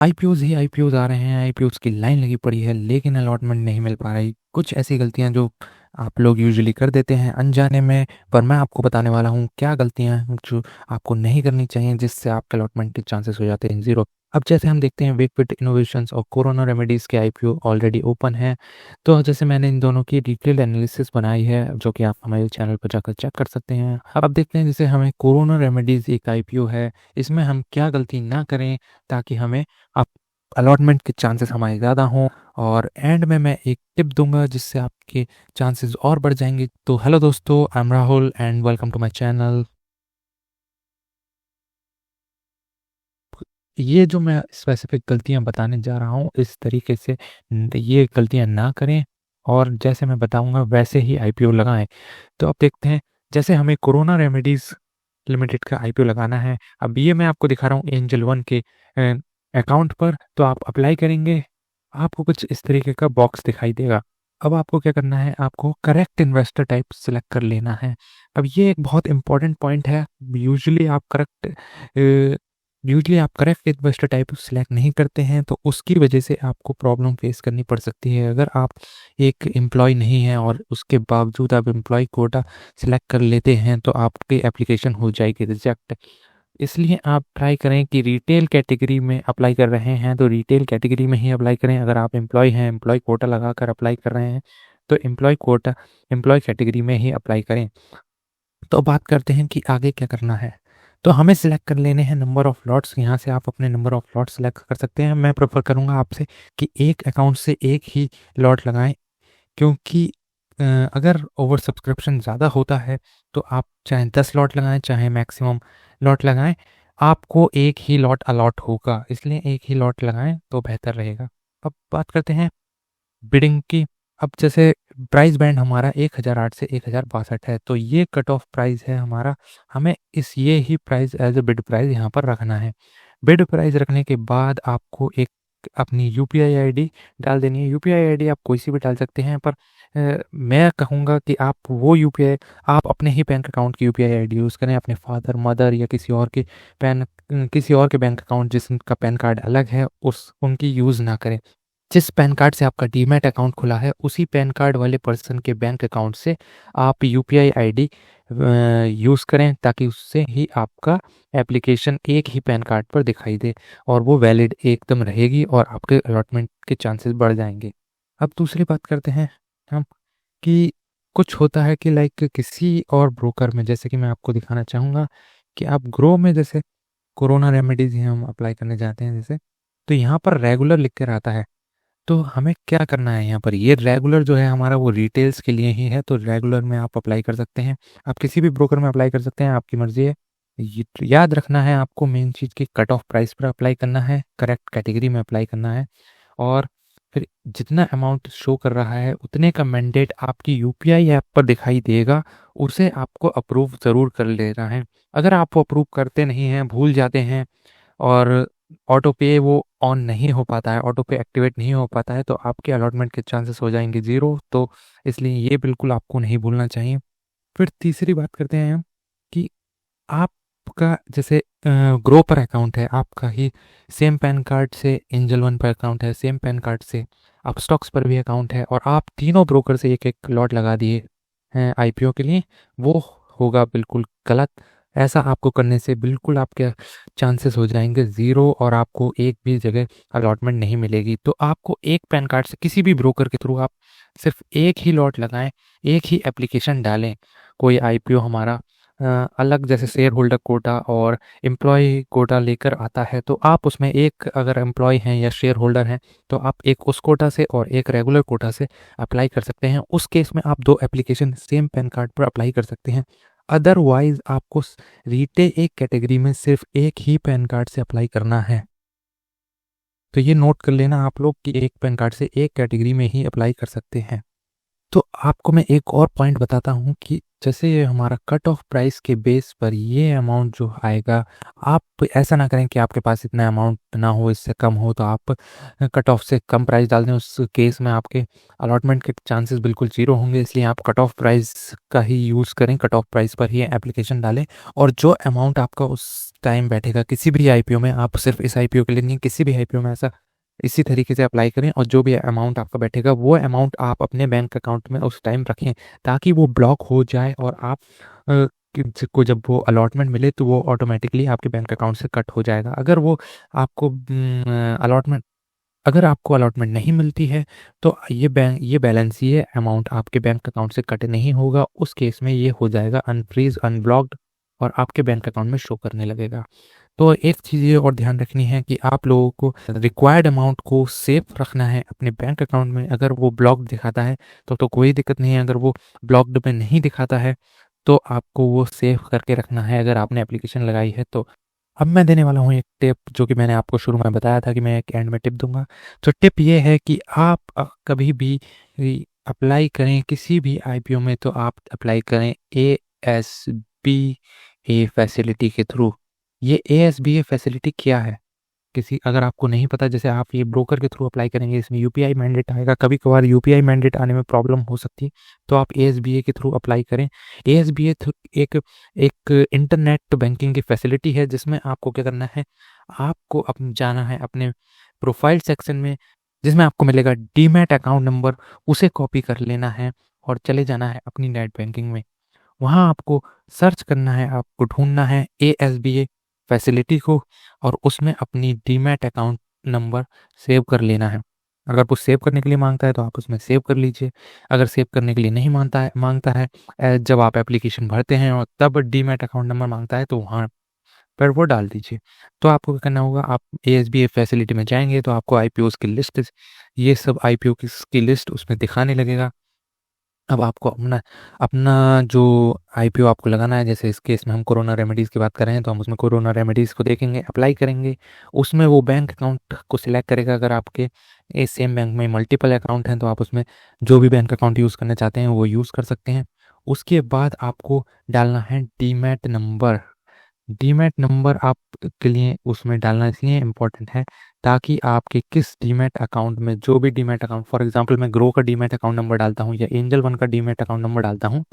आईपीओज़ ही आईपीओज़ आ रहे हैं, आईपीओज़ की लाइन लगी पड़ी है, लेकिन अलॉटमेंट नहीं मिल पा रही। कुछ ऐसी गलतियाँ जो आप लोग यूजुअली कर देते हैं अनजाने में, पर मैं आपको बताने वाला हूँ क्या गलतियाँ हैं जो आपको नहीं करनी चाहिए, जिससे आपके अलॉटमेंट के चांसेस हो जाते हैं ज़ीरो। अब जैसे हम देखते हैं वेकफिट इनोवेशंस और कोरोना रेमेडीज़ के आईपीओ ऑलरेडी ओपन है। तो जैसे मैंने इन दोनों की डिटेल्ड एनालिसिस बनाई है, जो कि आप हमारे चैनल पर जाकर चेक कर सकते हैं। अब देखते हैं, जैसे हमें कोरोना रेमेडीज़ एक आईपीओ है, इसमें हम क्या गलती ना करें ताकि हमें अप अलॉटमेंट के चांसेस हमारे ज़्यादा हों, और एंड में मैं एक टिप दूंगा जिससे आपके चांसेस और बढ़ जाएंगे। तो हेलो दोस्तों, I am Rahul and welcome to my channel. ये जो मैं स्पेसिफिक गलतियां बताने जा रहा हूँ, इस तरीके से ये गलतियां ना करें, और जैसे मैं बताऊंगा वैसे ही आईपीओ लगाएं। तो अब देखते हैं, जैसे हमें कोरोना रेमेडीज लिमिटेड का आईपीओ लगाना है। अब ये मैं आपको दिखा रहा हूँ एंजल वन के अकाउंट पर। तो आप अप्लाई करेंगे, आपको कुछ इस तरीके का बॉक्स दिखाई देगा। अब आपको क्या करना है, आपको करेक्ट इन्वेस्टर टाइप सेलेक्ट कर लेना है। अब ये एक बहुत इंपॉर्टेंट पॉइंट है। यूजुअली आप करेक्ट इन्वेस्टर टाइप सेलेक्ट नहीं करते हैं, तो उसकी वजह से आपको प्रॉब्लम फेस करनी पड़ सकती है। अगर आप एक एम्प्लॉय नहीं हैं और उसके बावजूद आप एम्प्लॉय कोटा सिलेक्ट कर लेते हैं, तो आपकी एप्लीकेशन हो जाएगी रिजेक्ट। इसलिए आप ट्राई करें कि रिटेल कैटेगरी में अप्लाई कर रहे हैं तो रिटेल कैटेगरी में ही अप्लाई करें। अगर आप एम्प्लॉय हैं, एम्प्लॉय कोटा लगा कर अप्लाई कर रहे हैं, तो एम्प्लॉय कैटेगरी में ही अप्लाई करें। तो बात करते हैं कि आगे क्या करना है। तो हमें सिलेक्ट कर लेने हैं नंबर ऑफ़ लॉट्स। यहाँ से आप अपने नंबर ऑफ़ लॉट्स सिलेक्ट कर सकते हैं। मैं प्रेफर करूँगा आपसे कि एक अकाउंट से एक ही लॉट लगाएं, क्योंकि अगर ओवर सब्सक्रिप्शन ज़्यादा होता है तो आप चाहे 10 लॉट लगाएं, चाहे मैक्सिमम लॉट लगाएं, आपको एक ही लॉट अलॉट होगा। इसलिए एक ही लॉट लगाएं तो बेहतर रहेगा। अब बात करते हैं बिडिंग की। अब जैसे प्राइस बैंड हमारा 1008 से 1062 है, तो ये कट ऑफ प्राइस है हमारा। हमें ये ही price as a bid price यहाँ पर रखना है। बिड प्राइस रखने के बाद आपको एक अपनी यूपीआई आईडी डाल देनी है। यूपीआई आईडी आप कोई सी भी डाल सकते हैं, पर मैं कहूँगा कि आप अपने ही बैंक अकाउंट की यूपीआई आईडी यूज़ करें। अपने फादर, मदर या किसी और के बैंक अकाउंट जिसका पैन कार्ड अलग है, उनकी यूज़ ना करें। जिस पैन कार्ड से आपका डीमैट अकाउंट खुला है, उसी पैन कार्ड वाले पर्सन के बैंक अकाउंट से आप यूपीआई आईडी यूज़ करें, ताकि उससे ही आपका एप्लीकेशन एक ही पैन कार्ड पर दिखाई दे और वो वैलिड एकदम रहेगी और आपके अलॉटमेंट के चांसेस बढ़ जाएंगे। अब दूसरी बात करते हैं हम कि कुछ होता है कि लाइक किसी और ब्रोकर में, जैसे कि मैं आपको दिखाना चाहूँगा कि आप ग्रो में, जैसे कोरोना रेमेडीज ही हम अप्लाई करने जाते हैं जैसे, तो यहाँ पर रेगुलर लिख कर आता है। तो हमें क्या करना है, यहाँ पर ये रेगुलर जो है हमारा वो रिटेल्स के लिए ही है, तो रेगुलर में आप अप्लाई कर सकते हैं। आप किसी भी ब्रोकर में अप्लाई कर सकते हैं, आपकी मर्जी है। याद रखना है आपको मेन चीज़ की, कट ऑफ प्राइस पर अप्लाई करना है, करेक्ट कैटेगरी में अप्लाई करना है, और फिर जितना अमाउंट शो कर रहा है उतने का मैंडेट आपकी यूपीआई ऐप पर दिखाई देगा, उसे आपको अप्रूव ज़रूर कर लेना है। अगर आप वो अप्रूव करते नहीं हैं, भूल जाते हैं, और ऑटो पे वो ऑन नहीं हो पाता है, ऑटो पे एक्टिवेट नहीं हो पाता है, तो आपके अलॉटमेंट के चांसेस हो जाएंगे ज़ीरो। तो इसलिए ये बिल्कुल आपको नहीं भूलना चाहिए। फिर तीसरी बात करते हैं हम कि आपका जैसे ग्रो पर अकाउंट है, आपका ही सेम पैन कार्ड से एंजल वन पर अकाउंट है, सेम पैन कार्ड से आप स्टॉक्स पर भी अकाउंट है, और आप तीनों ब्रोकर से एक एक लॉट लगा दिए हैं आईपीओ के लिए, वो होगा बिल्कुल गलत। ऐसा आपको करने से बिल्कुल आपके चांसेस हो जाएंगे ज़ीरो, और आपको एक भी जगह अलॉटमेंट नहीं मिलेगी। तो आपको एक पैन कार्ड से किसी भी ब्रोकर के थ्रू आप सिर्फ एक ही लॉट लगाएं, एक ही एप्लीकेशन डालें। कोई आईपीओ हमारा अलग, जैसे शेयर होल्डर कोटा और एम्प्लॉय कोटा लेकर आता है, तो आप उसमें एक, अगर एम्प्लॉय हैं या शेयर होल्डर हैं, तो आप एक उस कोटा से और एक रेगुलर कोटा से अप्लाई कर सकते हैं। उस केस में आप दो एप्लीकेशन सेम पैन कार्ड पर अप्लाई कर सकते हैं। अदरवाइज आपको रिटेल एक कैटेगरी में सिर्फ एक ही पैन कार्ड से अप्लाई करना है। तो ये नोट कर लेना आप लोग कि एक पैन कार्ड से एक कैटेगरी में ही अप्लाई कर सकते हैं। तो आपको मैं एक और पॉइंट बताता हूँ कि जैसे ये हमारा कट ऑफ प्राइस के बेस पर ये अमाउंट जो आएगा, आप ऐसा ना करें कि आपके पास इतना अमाउंट ना हो, इससे कम हो तो आप कट ऑफ से कम प्राइस डाल दें। उस केस में आपके अलॉटमेंट के चांसेस बिल्कुल ज़ीरो होंगे, इसलिए आप कट ऑफ प्राइस का ही यूज़ करें, कट ऑफ प्राइस पर ही एप्लीकेशन डालें। और जो अमाउंट आपका उस टाइम बैठेगा किसी भी आईपीओ में, आप सिर्फ इस आईपीओ के लिए नहीं, किसी भी आईपीओ में ऐसा इसी तरीके से अप्लाई करें, और जो भी अमाउंट आपका बैठेगा वो अमाउंट आप अपने बैंक अकाउंट में उस टाइम रखें, ताकि वो ब्लॉक हो जाए और आप को जब वो अलॉटमेंट मिले तो वो ऑटोमेटिकली आपके बैंक अकाउंट से कट हो जाएगा। आपको अलॉटमेंट अगर आपको अलॉटमेंट नहीं मिलती है तो ये बैलेंस, ये अमाउंट आपके बैंक अकाउंट से कट नहीं होगा। उस केस में ये हो जाएगा अनफ्रीज, अनब्लॉक्ड, और आपके बैंक अकाउंट में शो करने लगेगा। तो एक चीज़ ये और ध्यान रखनी है कि आप लोगों को रिक्वायर्ड अमाउंट को सेफ रखना है अपने बैंक अकाउंट में। अगर वो ब्लॉक दिखाता है तो कोई दिक्कत नहीं है, अगर वो ब्लॉक्ड में नहीं दिखाता है तो आपको वो सेव करके रखना है अगर आपने एप्लीकेशन लगाई है तो। अब मैं देने वाला हूँ एक टिप, जो कि मैंने आपको शुरू में बताया था कि मैं एक एंड में टिप दूंगा। तो टिप ये है कि आप कभी भी अप्लाई करें किसी भी आईपीओ में तो आप अप्लाई करें ASBA फैसिलिटी के थ्रू। ये ASBA फैसिलिटी क्या है, अगर आपको नहीं पता, जैसे आप ये ब्रोकर के थ्रू अप्लाई करेंगे, इसमें यूपीआई मैंडेट आएगा, कभी कभार यूपीआई मैंडेट आने में प्रॉब्लम हो सकती है, तो आप एएसबीए के थ्रू अप्लाई करें। एएसबीए एक एक इंटरनेट बैंकिंग की फैसिलिटी है, जिसमें आपको क्या करना है, आपको जाना है अपने प्रोफाइल सेक्शन में, जिसमें आपको मिलेगा डीमैट अकाउंट नंबर, उसे कॉपी कर लेना है और चले जाना है अपनी नेट बैंकिंग में। वहाँ आपको सर्च करना है, आपको ढूंढना है ASBA फैसिलिटी को, और उसमें अपनी डीमैट अकाउंट नंबर सेव कर लेना है। अगर वो सेव करने के लिए मांगता है तो आप उसमें सेव कर लीजिए। अगर सेव करने के लिए नहीं मांगता है जब आप एप्लीकेशन भरते हैं और तब डीमैट अकाउंट नंबर मांगता है तो वहाँ पर वो डाल दीजिए। तो आपको क्या करना होगा, आप ASBA फैसिलिटी में जाएंगे तो आपको आईपीओ की लिस्ट, ये सब आईपीओ की लिस्ट उसमें दिखाने लगेगा। अब आपको अपना अपना जो आईपीओ आपको लगाना है, जैसे इस केस में हम कोरोना रेमेडीज़ की बात कर रहे हैं तो हम उसमें कोरोना रेमेडीज़ को देखेंगे, अप्लाई करेंगे। उसमें वो बैंक अकाउंट को सिलेक्ट करेगा। अगर आपके इस सेम बैंक में मल्टीपल अकाउंट हैं तो आप उसमें जो भी बैंक अकाउंट यूज़ करना चाहते हैं वो यूज़ कर सकते हैं। उसके बाद आपको डालना है डीमैट नंबर। डीमैट नंबर आप के लिए उसमें डालना इसलिए इम्पोर्टेंट है ताकि आपके किस डीमैट अकाउंट में, जो भी डीमैट अकाउंट, फॉर एग्जांपल मैं ग्रो का डीमैट अकाउंट नंबर डालता हूँ या एंजल वन का डीमैट अकाउंट नंबर डालता हूँ,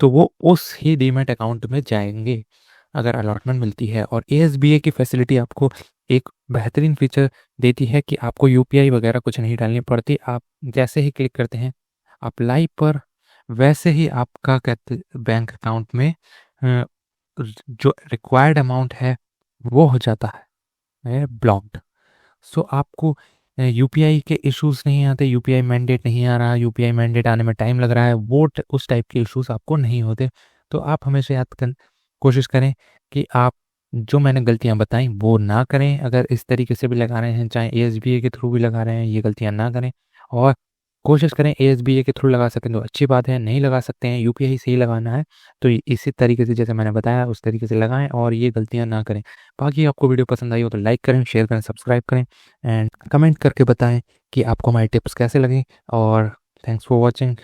तो वो उस ही डीमैट अकाउंट में जाएंगे अगर अलॉटमेंट मिलती है। और ASBA की फैसिलिटी आपको एक बेहतरीन फीचर देती है कि आपको यूपीआई वगैरह कुछ नहीं डालनी पड़ती। आप जैसे ही क्लिक करते हैं अप्लाई पर, वैसे ही आपका कहते बैंक अकाउंट में जो रिक्वायर्ड अमाउंट है वो हो जाता है ब्लॉक्ड। सो आपको यूपीआई के इश्यूज नहीं आते, यूपीआई मैंडेट नहीं आ रहा, यूपीआई मैंडेट आने में टाइम लग रहा है, उस टाइप के इश्यूज आपको नहीं होते। तो आप हमेशा कोशिश करें कि आप जो मैंने गलतियां बताई वो ना करें। अगर इस तरीके से भी लगा रहे हैं, चाहे ASBA के थ्रू भी लगा रहे हैं, ये गलतियां ना करें। और कोशिश करें ASBA के थ्रू लगा सकें तो अच्छी बात है, नहीं लगा सकते हैं, यूपीआई से ही लगाना है तो इसी तरीके से जैसे मैंने बताया उस तरीके से लगाएं और ये गलतियां ना करें। बाकी आपको वीडियो पसंद आई हो तो लाइक करें, शेयर करें, सब्सक्राइब करें एंड कमेंट करके बताएं कि आपको हमारे टिप्स कैसे लगे। और थैंक्स फॉर वॉचिंग।